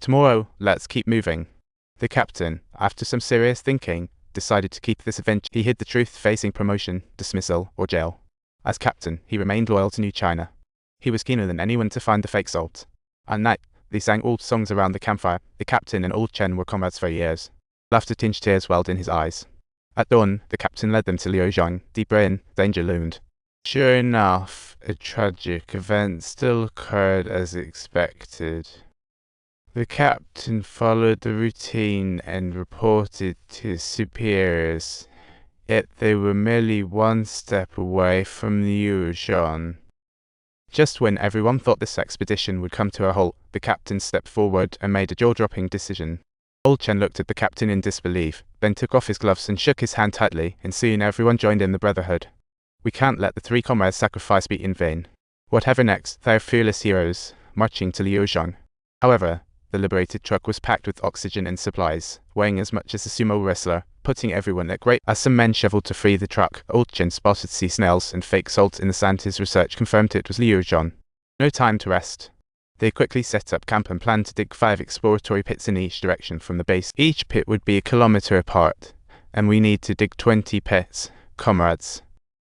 Tomorrow, let's keep moving. The captain, after some serious thinking, decided to keep this adventure. He hid the truth facing promotion, dismissal, or jail. As captain, he remained loyal to New China. He was keener than anyone to find the fake salt. At night, they sang old songs around the campfire. The captain and Old Chen were comrades for years. Laughter-tinged tears welled in his eyes. At dawn, the captain led them to Luozhong. Deeper in, danger loomed. Sure enough, a tragic event still occurred as expected. The captain followed the routine and reported to his superiors, yet they were merely one step away from Luozhong. Just when everyone thought this expedition would come to a halt, the captain stepped forward and made a jaw-dropping decision. Old Chen looked at the captain in disbelief, then took off his gloves and shook his hand tightly, and soon everyone joined in the brotherhood. We can't let the three comrades' sacrifice be in vain. Whatever next, they are fearless heroes, marching to Luozhong. However, the liberated truck was packed with oxygen and supplies, weighing as much as a sumo wrestler, putting everyone at great. As some men shoveled to free the truck, Old Chen spotted sea snails and fake salt in the sand. His research confirmed it was Luozhong. No time to rest. They quickly set up camp and planned to dig 5 exploratory pits in each direction from the base. Each pit would be a kilometer apart, and we need to dig 20 pits, comrades.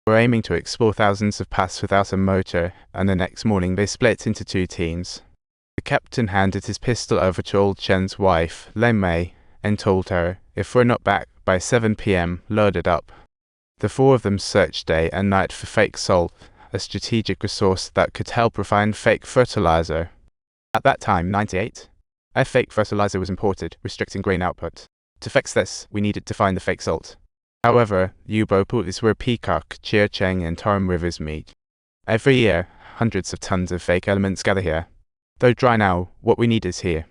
We're aiming to explore thousands of paths without a motor, and the next morning they split into 2 teams. The captain handed his pistol over to Old Chen's wife, Luobei, and told her, if we're not back by 7 p.m., load it up. The 4 of them searched day and night for fake salt, a strategic resource that could help refine fake fertilizer. At that time, 98, fake fertilizer was imported, restricting grain output. To fix this, we needed to find the fake salt. However, Luobei is where Peacock, Chiacheng, and Tarm rivers meet. Every year, hundreds of tons of fake elements gather here. Though dry now, what we need is here.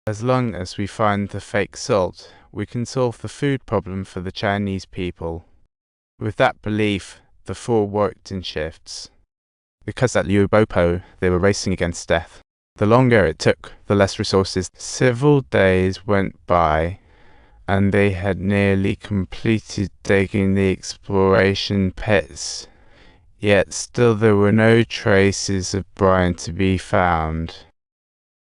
As long as we find the fake salt, we can solve the food problem for the Chinese people. With that belief, the 4 worked in shifts. Because at Luobei, they were racing against death. The longer it took, the less resources. Several days went by, and they had nearly completed digging the exploration pits. Yet still there were no traces of brine to be found.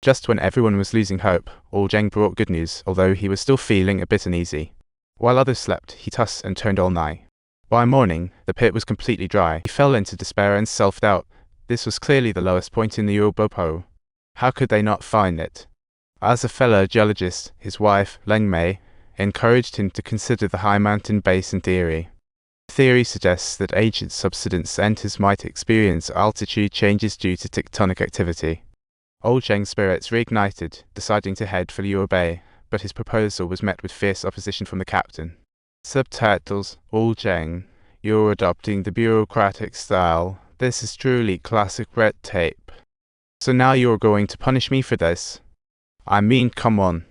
Just when everyone was losing hope, Old Chen brought good news, although he was still feeling a bit uneasy. While others slept, he tossed and turned all night. By morning, the pit was completely dry. He fell into despair and self-doubt. This was clearly the lowest point in the Luobei. How could they not find it? As a fellow geologist, his wife, Luobei, encouraged him to consider the high mountain basin theory. The theory suggests that ancient subsidence centers might experience altitude changes due to tectonic activity. Old Chen's spirits reignited, deciding to head for Luobei, but his proposal was met with fierce opposition from the captain. Subtitles: Old Chen, you're adopting the bureaucratic style. This is truly classic red tape. So now you're going to punish me for this? I mean, come on.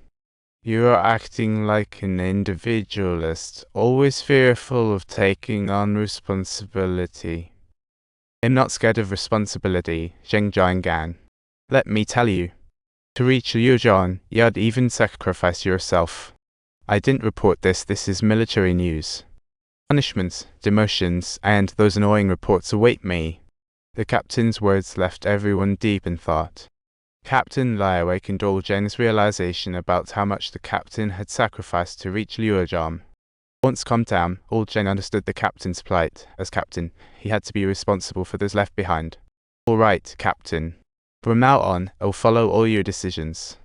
You're acting like an individualist, always fearful of taking on responsibility. I'm not scared of responsibility, Zheng Jiangan. Let me tell you. To reach Luozhong, you'd even sacrifice yourself. I didn't report this is military news. Punishments, demotions, and those annoying reports await me. The captain's words left everyone deep in thought. Captain Lai awakened Old Chen's realization about how much the captain had sacrificed to reach Luozhong. Once calmed down, Old Chen understood the captain's plight. As captain, he had to be responsible for those left behind. All right, captain. From now on, I'll follow all your decisions.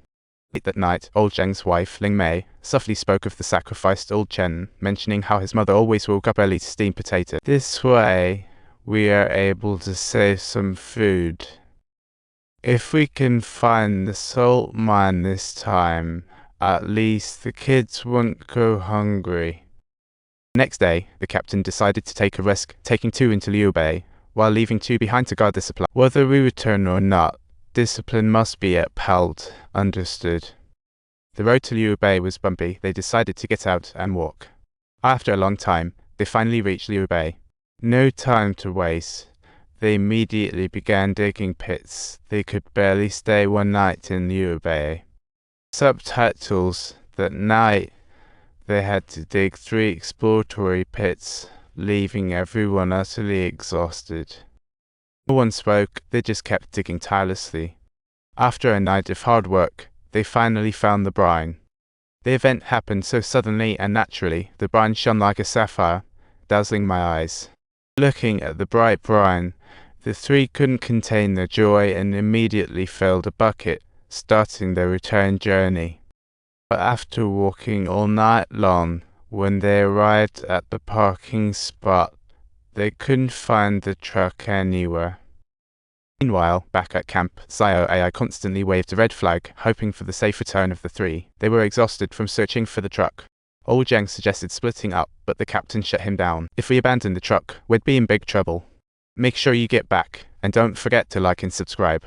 Late that night, Old Chen's wife, Luobei, softly spoke of the sacrificed Old Chen, mentioning how his mother always woke up early to steam potato. This way, we are able to save some food. If we can find the salt mine this time, at least the kids won't go hungry. The next day, the captain decided to take a risk, taking 2 into Luobei, while leaving 2 behind to guard the supply. Whether we return or not, discipline must be upheld. Understood. The road to Luobei was bumpy. They decided to get out and walk. After a long time, they finally reached Luobei. No time to waste. They immediately began digging pits. They could barely stay one night in Luobei. Subtitles: that night, they had to dig 3 exploratory pits, leaving everyone utterly exhausted. No one spoke, they just kept digging tirelessly. After a night of hard work, they finally found the brine. The event happened so suddenly and naturally, the brine shone like a sapphire, dazzling my eyes. Looking at the bright brine, the three couldn't contain their joy and immediately filled a bucket, starting their return journey. But after walking all night long, when they arrived at the parking spot, they couldn't find the truck anywhere. Meanwhile, back at camp, Xiao Ai constantly waved a red flag, hoping for the safe return of the three. They were exhausted from searching for the truck. Luozhong suggested splitting up, but the captain shut him down. If we abandon the truck, we'd be in big trouble. Make sure you get back, and don't forget to like and subscribe.